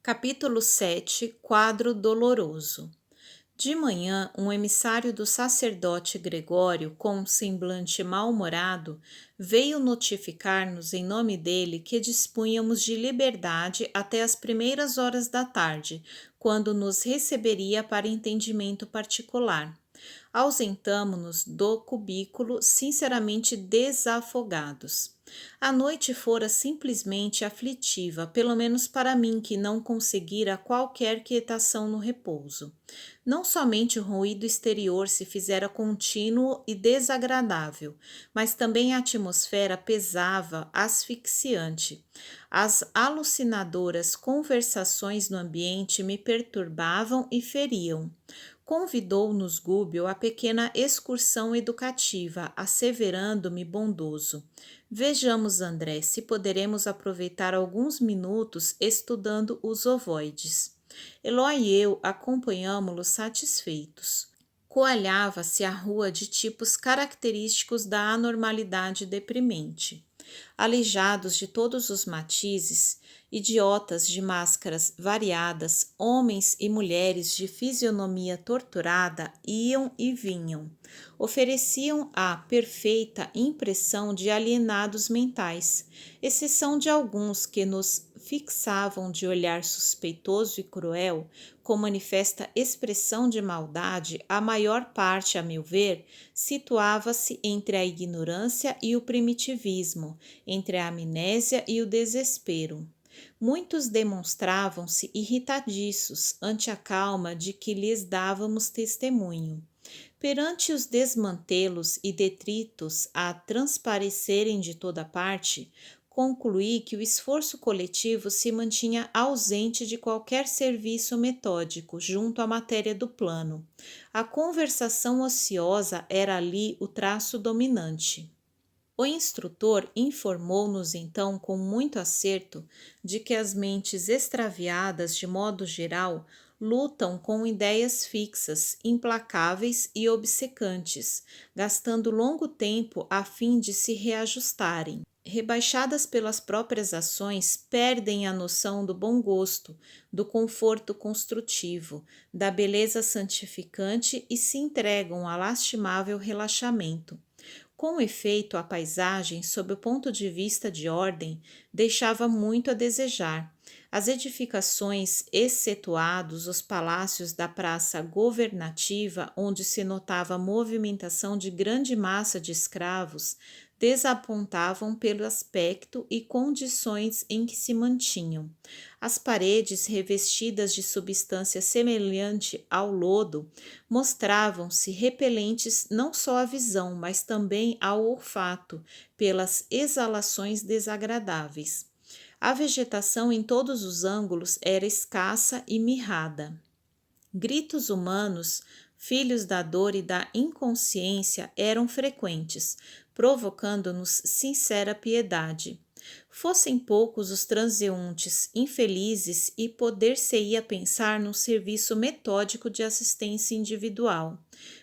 Capítulo 7. Quadro doloroso. De manhã, um emissário do sacerdote Gregório, com um semblante mal-humorado, veio notificar-nos em nome dele que dispunhamos de liberdade até as primeiras horas da tarde, quando nos receberia para entendimento particular. Ausentamo-nos do cubículo, sinceramente desafogados. A noite fora simplesmente aflitiva, pelo menos para mim que não conseguira qualquer quietação no repouso. Não somente o ruído exterior se fizera contínuo e desagradável, mas também a atmosfera pesava, asfixiante. As alucinadoras conversações no ambiente me perturbavam e feriam. Convidou-nos Gúbio a pequena excursão educativa, asseverando-me bondoso. Vejamos, André, se poderemos aproveitar alguns minutos estudando os ovoides. Eloy e eu acompanhámo-lo satisfeitos. Coalhava-se a rua de tipos característicos da anormalidade deprimente. Aleijados de todos os matizes, idiotas de máscaras variadas, homens e mulheres de fisionomia torturada iam e vinham. Ofereciam a perfeita impressão de alienados mentais, exceção de alguns que nos fixavam de olhar suspeitoso e cruel, com manifesta expressão de maldade. A maior parte, a meu ver, situava-se entre a ignorância e o primitivismo, entre a amnésia e o desespero. Muitos demonstravam-se irritadiços ante a calma de que lhes dávamos testemunho. Perante os desmantelos e detritos a transparecerem de toda parte, concluí que o esforço coletivo se mantinha ausente de qualquer serviço metódico junto à matéria do plano. A conversação ociosa era ali o traço dominante. O instrutor informou-nos então com muito acerto de que as mentes extraviadas, de modo geral, lutam com ideias fixas, implacáveis e obcecantes, gastando longo tempo a fim de se reajustarem. Rebaixadas pelas próprias ações, perdem a noção do bom gosto, do conforto construtivo, da beleza santificante e se entregam a lastimável relaxamento. Com efeito, a paisagem, sob o ponto de vista de ordem, deixava muito a desejar. As edificações, excetuados os palácios da praça governativa, onde se notava a movimentação de grande massa de escravos, desapontavam pelo aspecto e condições em que se mantinham. As paredes, revestidas de substância semelhante ao lodo, mostravam-se repelentes não só à visão, mas também ao olfato, pelas exalações desagradáveis. A vegetação em todos os ângulos era escassa e mirrada. Gritos humanos, filhos da dor e da inconsciência, eram frequentes, provocando-nos sincera piedade. Fossem poucos os transeuntes infelizes e poder-se-ia pensar num serviço metódico de assistência individual.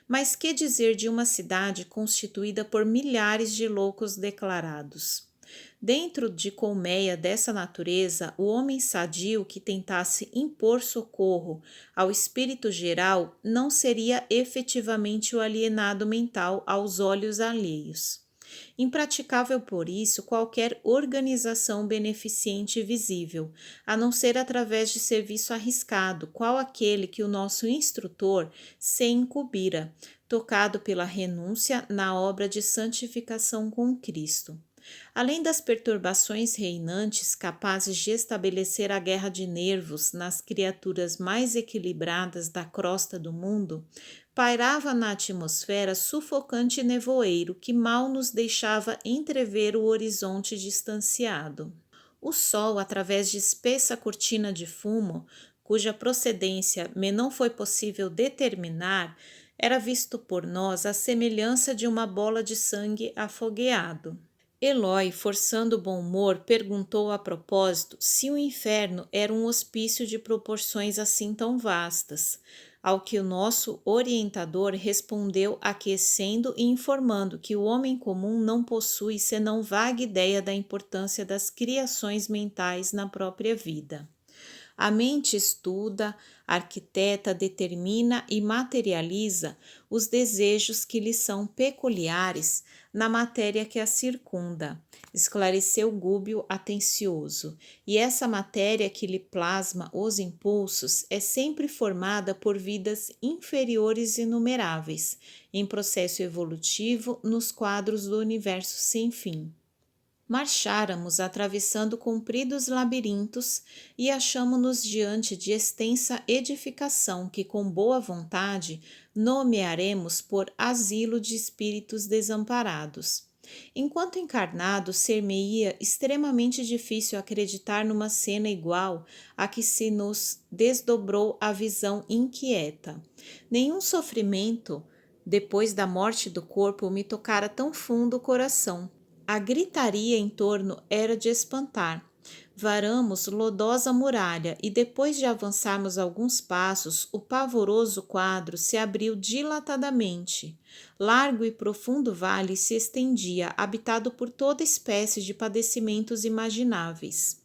Mas que dizer de uma cidade constituída por milhares de loucos declarados? Dentro de colmeia dessa natureza, o homem sadio que tentasse impor socorro ao espírito geral não seria efetivamente o alienado mental aos olhos alheios. Impraticável, por isso, qualquer organização beneficente e visível, a não ser através de serviço arriscado, qual aquele que o nosso instrutor se incumbira, tocado pela renúncia na obra de santificação com Cristo. Além das perturbações reinantes capazes de estabelecer a guerra de nervos nas criaturas mais equilibradas da crosta do mundo, pairava na atmosfera sufocante nevoeiro que mal nos deixava entrever o horizonte distanciado. O sol, através de espessa cortina de fumo, cuja procedência me não foi possível determinar, era visto por nós à semelhança de uma bola de sangue afogueado. Eloy, forçando o bom humor, perguntou a propósito se o inferno era um hospício de proporções assim tão vastas, ao que o nosso orientador respondeu aquecendo e informando que o homem comum não possui senão vaga ideia da importância das criações mentais na própria vida. A mente estuda, arquiteta, determina e materializa os desejos que lhe são peculiares na matéria que a circunda, esclareceu Gúbio atencioso. E essa matéria que lhe plasma os impulsos é sempre formada por vidas inferiores inumeráveis, em processo evolutivo nos quadros do universo sem fim. Marcháramos atravessando compridos labirintos e achamo-nos diante de extensa edificação que, com boa vontade, nomearemos por asilo de espíritos desamparados. Enquanto encarnado, ser-me-ia extremamente difícil acreditar numa cena igual à que se nos desdobrou a visão inquieta. Nenhum sofrimento, depois da morte do corpo, me tocara tão fundo o coração. A gritaria em torno era de espantar. Varamos lodosa muralha e depois de avançarmos alguns passos, o pavoroso quadro se abriu dilatadamente. Largo e profundo vale se estendia, habitado por toda espécie de padecimentos imagináveis.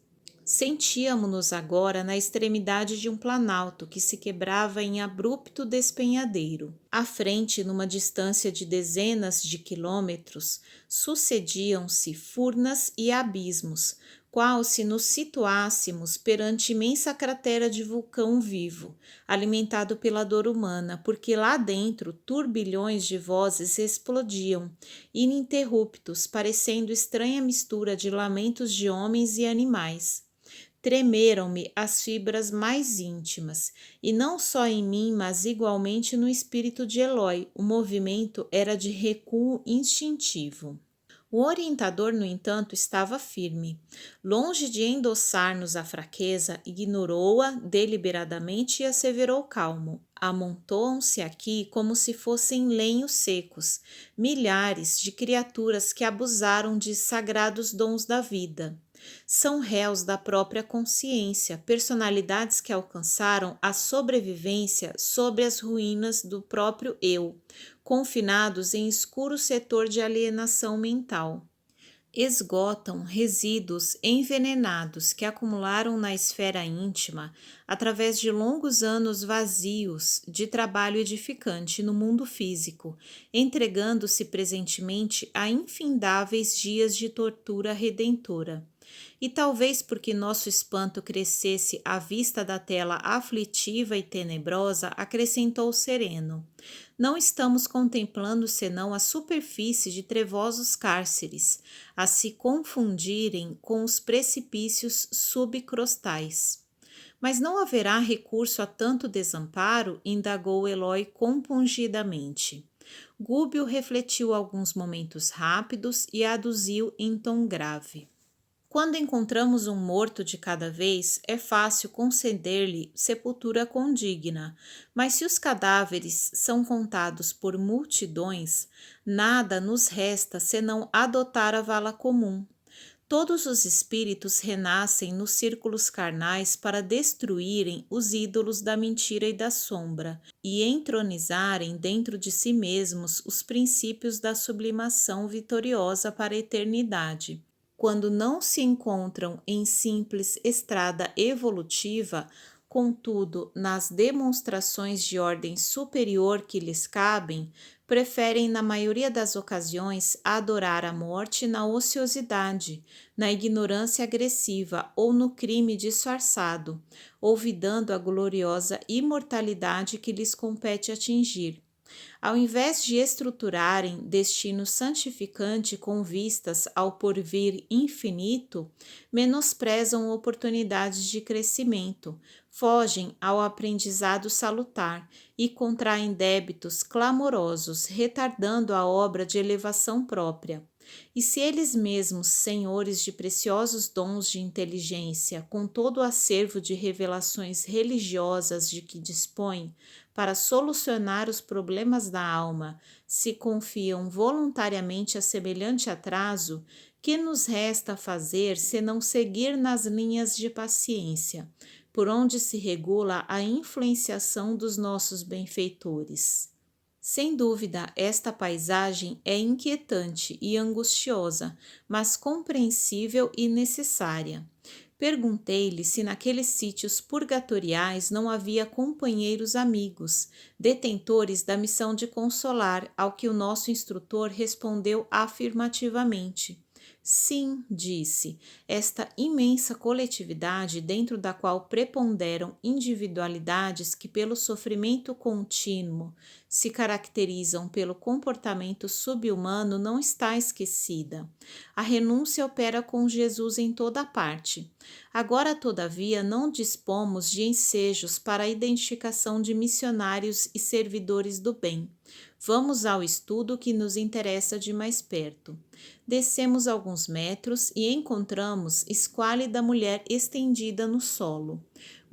Sentíamo-nos agora na extremidade de um planalto que se quebrava em abrupto despenhadeiro. À frente, numa distância de dezenas de quilômetros, sucediam-se furnas e abismos, qual se nos situássemos perante imensa cratera de vulcão vivo, alimentado pela dor humana, porque lá dentro turbilhões de vozes explodiam, ininterruptos, parecendo estranha mistura de lamentos de homens e animais. Tremeram-me as fibras mais íntimas, e não só em mim, mas igualmente no espírito de Eloy. O movimento era de recuo instintivo. O orientador, no entanto, estava firme. Longe de endossar-nos a fraqueza, ignorou-a deliberadamente e asseverou calmo. Amontoam-se aqui como se fossem lenhos secos, milhares de criaturas que abusaram de sagrados dons da vida. São réus da própria consciência, personalidades que alcançaram a sobrevivência sobre as ruínas do próprio eu, confinados em escuro setor de alienação mental. Esgotam resíduos envenenados que acumularam na esfera íntima através de longos anos vazios de trabalho edificante no mundo físico, entregando-se presentemente a infindáveis dias de tortura redentora. E talvez porque nosso espanto crescesse à vista da tela aflitiva e tenebrosa, acrescentou sereno: não estamos contemplando senão a superfície de trevosos cárceres, a se confundirem com os precipícios subcrostais. Mas não haverá recurso a tanto desamparo? Indagou Eloy compungidamente. Gúbio refletiu alguns momentos rápidos e aduziu em tom grave. Quando encontramos um morto de cada vez, é fácil conceder-lhe sepultura condigna, mas se os cadáveres são contados por multidões, nada nos resta senão adotar a vala comum. Todos os espíritos renascem nos círculos carnais para destruírem os ídolos da mentira e da sombra e entronizarem dentro de si mesmos os princípios da sublimação vitoriosa para a eternidade. Quando não se encontram em simples estrada evolutiva, contudo, nas demonstrações de ordem superior que lhes cabem, preferem, na maioria das ocasiões, adorar a morte na ociosidade, na ignorância agressiva ou no crime disfarçado, olvidando a gloriosa imortalidade que lhes compete atingir. Ao invés de estruturarem destino santificante com vistas ao porvir infinito, menosprezam oportunidades de crescimento, fogem ao aprendizado salutar e contraem débitos clamorosos, retardando a obra de elevação própria. E se eles mesmos, senhores de preciosos dons de inteligência, com todo o acervo de revelações religiosas de que dispõem, para solucionar os problemas da alma, se confiam voluntariamente a semelhante atraso, que nos resta fazer senão seguir nas linhas de paciência, por onde se regula a influenciação dos nossos benfeitores? Sem dúvida, esta paisagem é inquietante e angustiosa, mas compreensível e necessária. Perguntei-lhe se naqueles sítios purgatoriais não havia companheiros amigos, detentores da missão de consolar, ao que o nosso instrutor respondeu afirmativamente. Sim, disse, esta imensa coletividade dentro da qual preponderam individualidades que, pelo sofrimento contínuo, se caracterizam pelo comportamento subhumano, não está esquecida. A renúncia opera com Jesus em toda parte. Agora, todavia, não dispomos de ensejos para a identificação de missionários e servidores do bem. Vamos ao estudo que nos interessa de mais perto. Descemos alguns metros e encontramos esquálida mulher estendida no solo.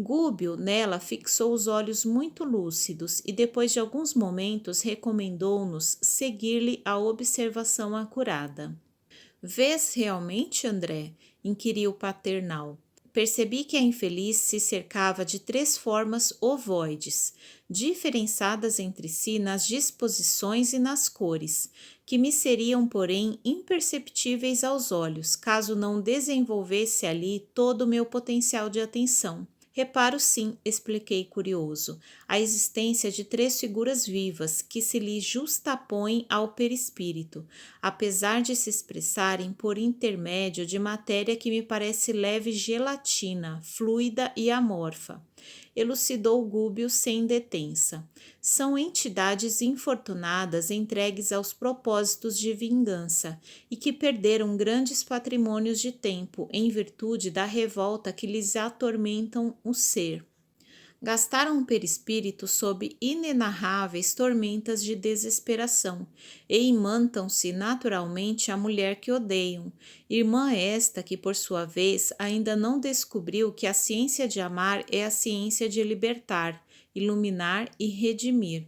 Gúbio nela fixou os olhos muito lúcidos e depois de alguns momentos recomendou-nos seguir-lhe a observação acurada. Vês realmente, André? Inquiriu paternal. Percebi que a infeliz se cercava de 3 formas ovoides, diferenciadas entre si nas disposições e nas cores, que me seriam, porém, imperceptíveis aos olhos, caso não desenvolvesse ali todo o meu potencial de atenção. Reparo sim, expliquei curioso, a existência de 3 figuras vivas que se lhe justapõem ao perispírito, apesar de se expressarem por intermédio de matéria que me parece leve gelatina, fluida e amorfa. Elucidou Gúbio sem detença. São entidades infortunadas entregues aos propósitos de vingança e que perderam grandes patrimônios de tempo em virtude da revolta que lhes atormentam o ser. Gastaram o perispírito sob inenarráveis tormentas de desesperação e imantam-se naturalmente à mulher que odeiam, irmã esta que, por sua vez, ainda não descobriu que a ciência de amar é a ciência de libertar, iluminar e redimir.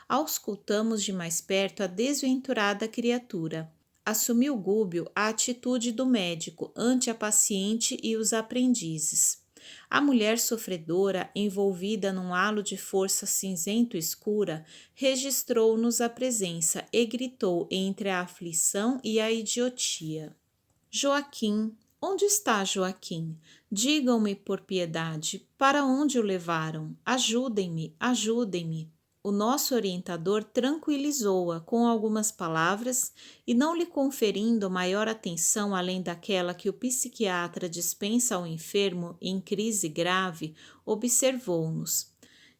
Auscultamos de mais perto a desventurada criatura. Assumiu Gúbio a atitude do médico ante a paciente e os aprendizes. A mulher sofredora, envolvida num halo de força cinzento escura, registrou-nos a presença e gritou entre a aflição e a idiotia. Joaquim, onde está Joaquim? Digam-me por piedade, para onde o levaram? Ajudem-me, ajudem-me. O nosso orientador tranquilizou-a com algumas palavras e, não lhe conferindo maior atenção além daquela que o psiquiatra dispensa ao enfermo em crise grave, observou-nos.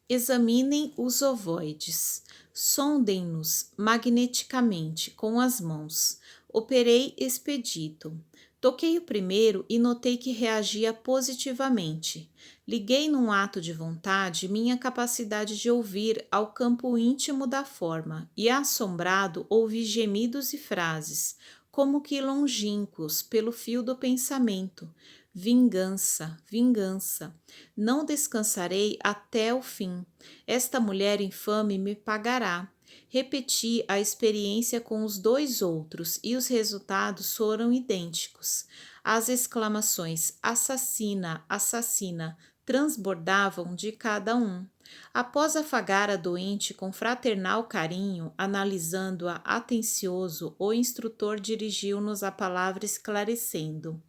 Examinem os ovoides. Sondem-nos magneticamente com as mãos. Operei expedito. Toquei o primeiro e notei que reagia positivamente. Liguei num ato de vontade minha capacidade de ouvir ao campo íntimo da forma e, assombrado, ouvi gemidos e frases, como que longínquos, pelo fio do pensamento. Vingança, vingança. Não descansarei até o fim. Esta mulher infame me pagará. Repeti a experiência com os 2 outros e os resultados foram idênticos. As exclamações assassina, assassina transbordavam de cada um. Após afagar a doente com fraternal carinho, analisando-a atencioso, o instrutor dirigiu-nos a palavra esclarecendo.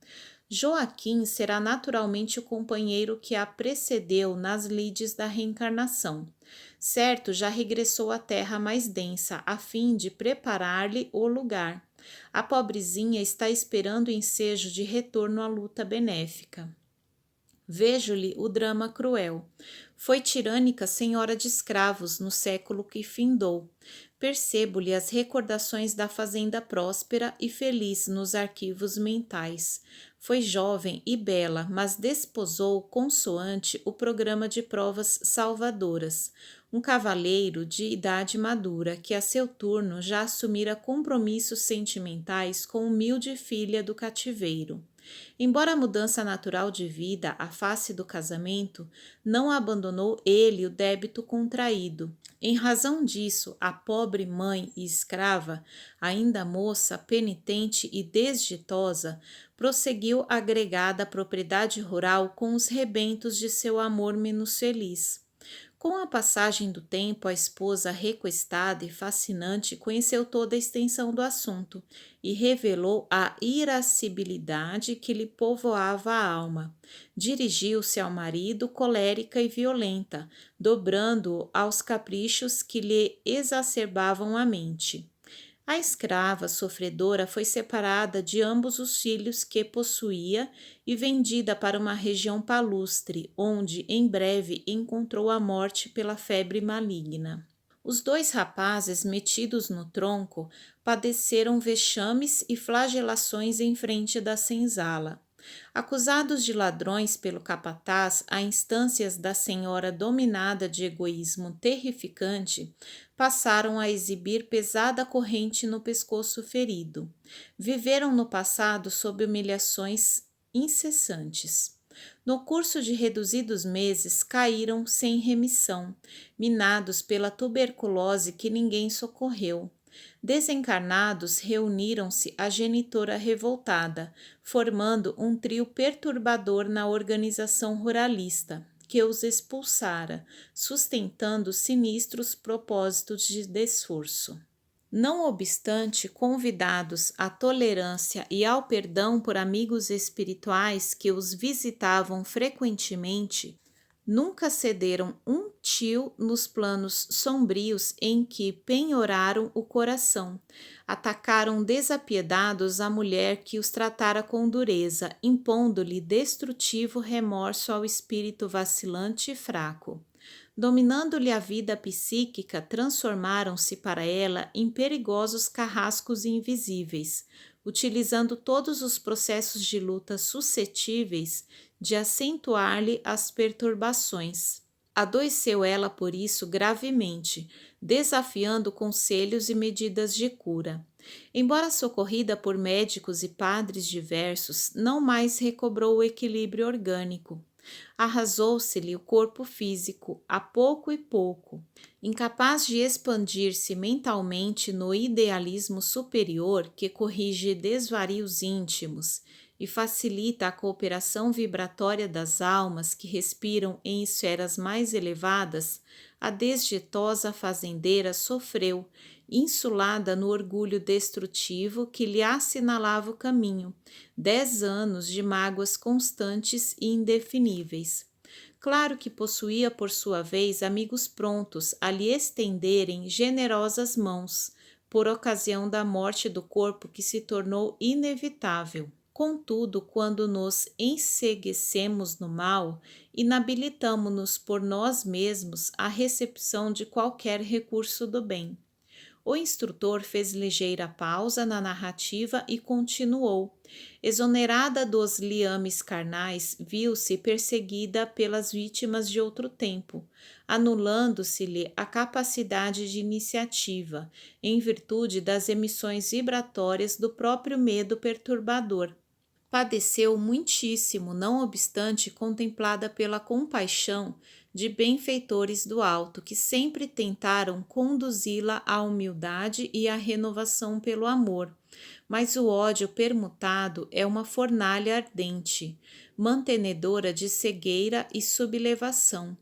Joaquim será naturalmente o companheiro que a precedeu nas lides da reencarnação. Certo, já regressou à terra mais densa, a fim de preparar-lhe o lugar. A pobrezinha está esperando o ensejo de retorno à luta benéfica. Vejo-lhe o drama cruel. Foi tirânica senhora de escravos no século que findou. Percebo-lhe as recordações da fazenda próspera e feliz nos arquivos mentais. Foi jovem e bela, mas desposou consoante o programa de provas salvadoras. Um cavalheiro de idade madura que a seu turno já assumira compromissos sentimentais com humilde filha do cativeiro. Embora a mudança natural de vida à face do casamento, não abandonou ele o débito contraído. Em razão disso, a pobre mãe e escrava, ainda moça, penitente e desditosa, prosseguiu agregada à propriedade rural com os rebentos de seu amor menos feliz. Com a passagem do tempo, a esposa requestada e fascinante conheceu toda a extensão do assunto e revelou a irascibilidade que lhe povoava a alma. Dirigiu-se ao marido colérica e violenta, dobrando-o aos caprichos que lhe exacerbavam a mente. A escrava sofredora foi separada de ambos os filhos que possuía e vendida para uma região palustre, onde em breve encontrou a morte pela febre maligna. Os dois rapazes, metidos no tronco, padeceram vexames e flagelações em frente da senzala. Acusados de ladrões pelo capataz a instâncias da senhora dominada de egoísmo terrificante, passaram a exibir pesada corrente no pescoço ferido. Viveram no passado sob humilhações incessantes. No curso de reduzidos meses, caíram sem remissão, minados pela tuberculose que ninguém socorreu. Desencarnados, reuniram-se à genitora revoltada, formando um trio perturbador na organização ruralista, que os expulsara, sustentando sinistros propósitos de desforço. Não obstante, convidados à tolerância e ao perdão por amigos espirituais que os visitavam frequentemente, nunca cederam um tio nos planos sombrios em que penhoraram o coração. Atacaram desapiedados a mulher que os tratara com dureza, impondo-lhe destrutivo remorso ao espírito vacilante e fraco. Dominando-lhe a vida psíquica, transformaram-se para ela em perigosos carrascos invisíveis, utilizando todos os processos de luta suscetíveis de acentuar-lhe as perturbações. Adoeceu ela por isso gravemente, desafiando conselhos e medidas de cura. Embora socorrida por médicos e padres diversos, não mais recobrou o equilíbrio orgânico. Arrasou-se-lhe o corpo físico, a pouco e pouco. Incapaz de expandir-se mentalmente no idealismo superior que corrige desvarios íntimos e facilita a cooperação vibratória das almas que respiram em esferas mais elevadas, a desditosa fazendeira sofreu, insulada no orgulho destrutivo que lhe assinalava o caminho, 10 anos de mágoas constantes e indefiníveis. Claro que possuía por sua vez amigos prontos a lhe estenderem generosas mãos, por ocasião da morte do corpo que se tornou inevitável. Contudo, quando nos enceguecemos no mal, inabilitamo-nos por nós mesmos à recepção de qualquer recurso do bem. O instrutor fez ligeira pausa na narrativa e continuou. Exonerada dos liames carnais, viu-se perseguida pelas vítimas de outro tempo, anulando-se-lhe a capacidade de iniciativa, em virtude das emissões vibratórias do próprio medo perturbador. Padeceu muitíssimo, não obstante contemplada pela compaixão de benfeitores do alto, que sempre tentaram conduzi-la à humildade e à renovação pelo amor. Mas o ódio permutado é uma fornalha ardente, mantenedora de cegueira e sublevação.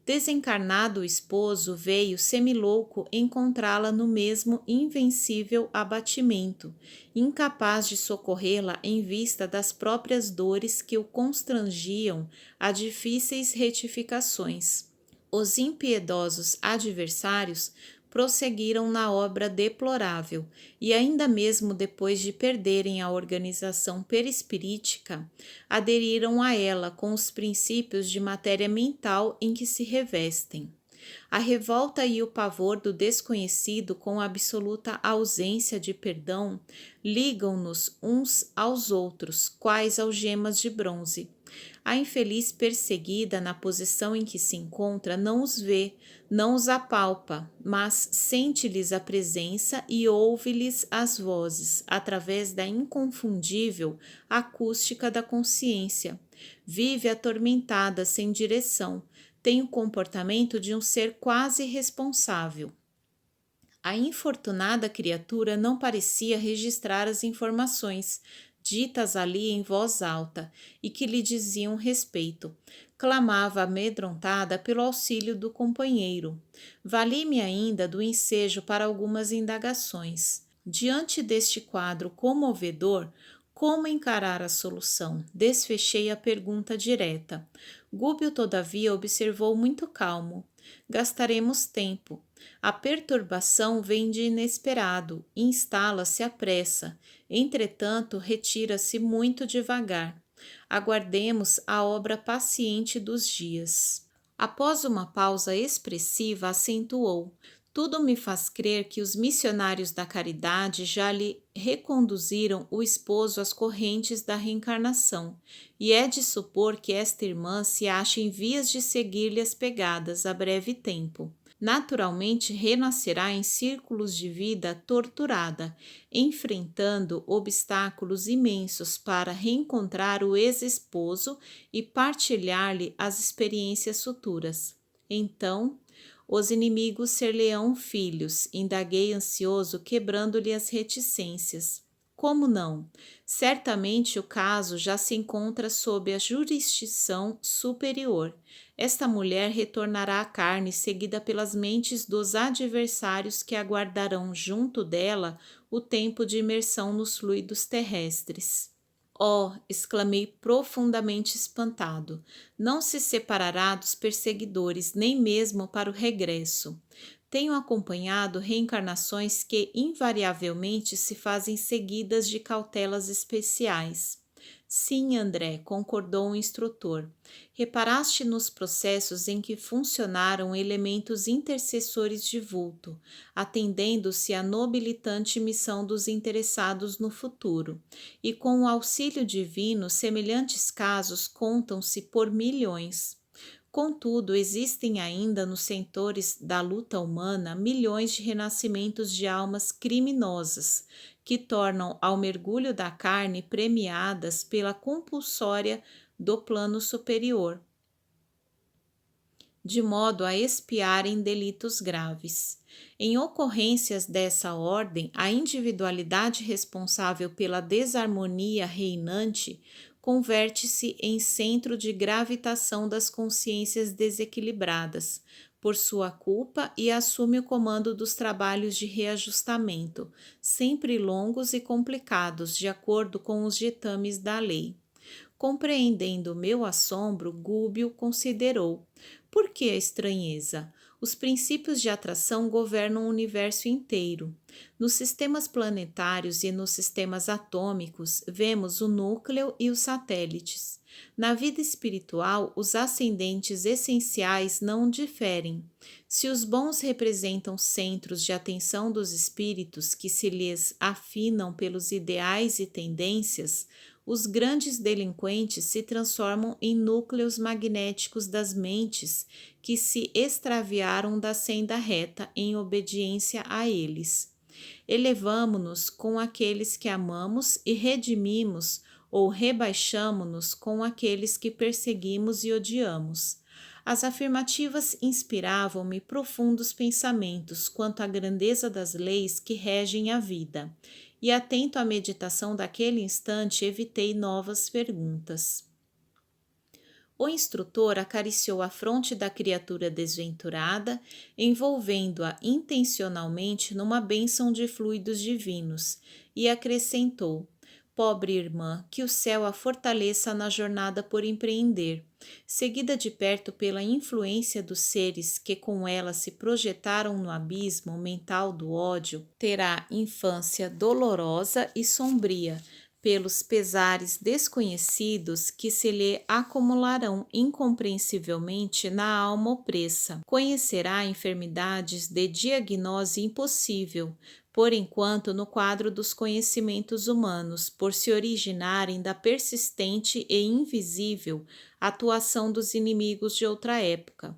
Desencarnado o esposo, veio semilouco encontrá-la no mesmo invencível abatimento, incapaz de socorrê-la em vista das próprias dores que o constrangiam a difíceis retificações. Os impiedosos adversários prosseguiram na obra deplorável e ainda mesmo depois de perderem a organização perispirítica, aderiram a ela com os princípios de matéria mental em que se revestem. A revolta e o pavor do desconhecido com absoluta ausência de perdão ligam-nos uns aos outros, quais algemas de bronze. A infeliz perseguida, na posição em que se encontra, não os vê, não os apalpa, mas sente-lhes a presença e ouve-lhes as vozes, através da inconfundível acústica da consciência. Vive atormentada, sem direção, tem o comportamento de um ser quase irresponsável. A infortunada criatura não parecia registrar as informações ditas ali em voz alta e que lhe diziam respeito. clamava amedrontada pelo auxílio do companheiro. Vali-me ainda do ensejo para algumas indagações. Diante deste quadro comovedor, como encarar a solução? Desfechei a pergunta direta. Gúbio, todavia, observou muito calmo. Gastaremos tempo. A perturbação vem de inesperado, instala-se à pressa, entretanto, retira-se muito devagar. Aguardemos a obra paciente dos dias. Após uma pausa expressiva, acentuou: tudo me faz crer que os missionários da caridade já lhe reconduziram o esposo às correntes da reencarnação, e é de supor que esta irmã se acha em vias de seguir-lhe as pegadas a breve tempo. Naturalmente renascerá em círculos de vida torturada, enfrentando obstáculos imensos para reencontrar o ex-esposo e partilhar-lhe as experiências futuras. Então, os inimigos ser-lhe-ão filhos, indaguei ansioso, quebrando-lhe as reticências. Como não? Certamente o caso já se encontra sob a jurisdição superior. Esta mulher retornará à carne, seguida pelas mentes dos adversários que aguardarão junto dela o tempo de imersão nos fluidos terrestres. Oh! Exclamei profundamente espantado. Não se separará dos perseguidores, nem mesmo para o regresso. Tenho acompanhado reencarnações que invariavelmente se fazem seguidas de cautelas especiais. Sim, André, concordou o instrutor. Reparaste nos processos em que funcionaram elementos intercessores de vulto, atendendo-se à nobilitante missão dos interessados no futuro, e com o auxílio divino, semelhantes casos contam-se por milhões. Contudo, existem ainda nos setores da luta humana milhões de renascimentos de almas criminosas, que tornam ao mergulho da carne premiadas pela compulsória do plano superior, de modo a expiarem delitos graves. Em ocorrências dessa ordem, a individualidade responsável pela desarmonia reinante converte-se em centro de gravitação das consciências desequilibradas, por sua culpa, e assume o comando dos trabalhos de reajustamento, sempre longos e complicados, de acordo com os ditames da lei. Compreendendo meu assombro, Gúbio considerou: por que a estranheza? Os princípios de atração governam o universo inteiro. Nos sistemas planetários e nos sistemas atômicos, vemos o núcleo e os satélites. Na vida espiritual, os ascendentes essenciais não diferem. Se os bons representam centros de atenção dos espíritos que se lhes afinam pelos ideais e tendências, os grandes delinquentes se transformam em núcleos magnéticos das mentes que se extraviaram da senda reta em obediência a eles. Elevamo-nos com aqueles que amamos e redimimos ou rebaixamo-nos com aqueles que perseguimos e odiamos. As afirmativas inspiravam-me profundos pensamentos quanto à grandeza das leis que regem a vida, e atento à meditação daquele instante, evitei novas perguntas. O instrutor acariciou a fronte da criatura desventurada, envolvendo-a intencionalmente numa bênção de fluidos divinos, e acrescentou: pobre irmã, que o céu a fortaleça na jornada por empreender. Seguida de perto pela influência dos seres que com ela se projetaram no abismo mental do ódio, terá infância dolorosa e sombria, pelos pesares desconhecidos que se lhe acumularão incompreensivelmente na alma opressa. Conhecerá enfermidades de diagnose impossível, por enquanto no quadro dos conhecimentos humanos, por se originarem da persistente e invisível atuação dos inimigos de outra época.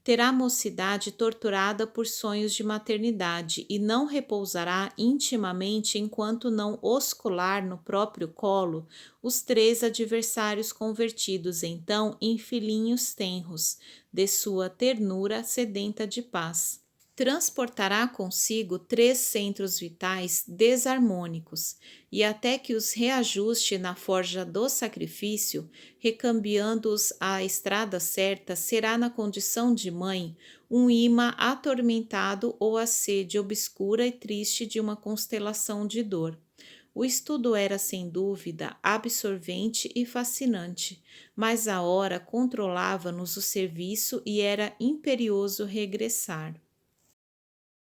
Terá mocidade torturada por sonhos de maternidade e não repousará intimamente enquanto não oscular no próprio colo os 3 adversários convertidos então em filhinhos tenros, de sua ternura sedenta de paz. transportará consigo três centros vitais desarmônicos, e até que os reajuste na forja do sacrifício, recambiando-os à estrada certa, será na condição de mãe um imã atormentado ou a sede obscura e triste de uma constelação de dor. O estudo era sem dúvida absorvente e fascinante, mas a hora controlava-nos o serviço e era imperioso regressar.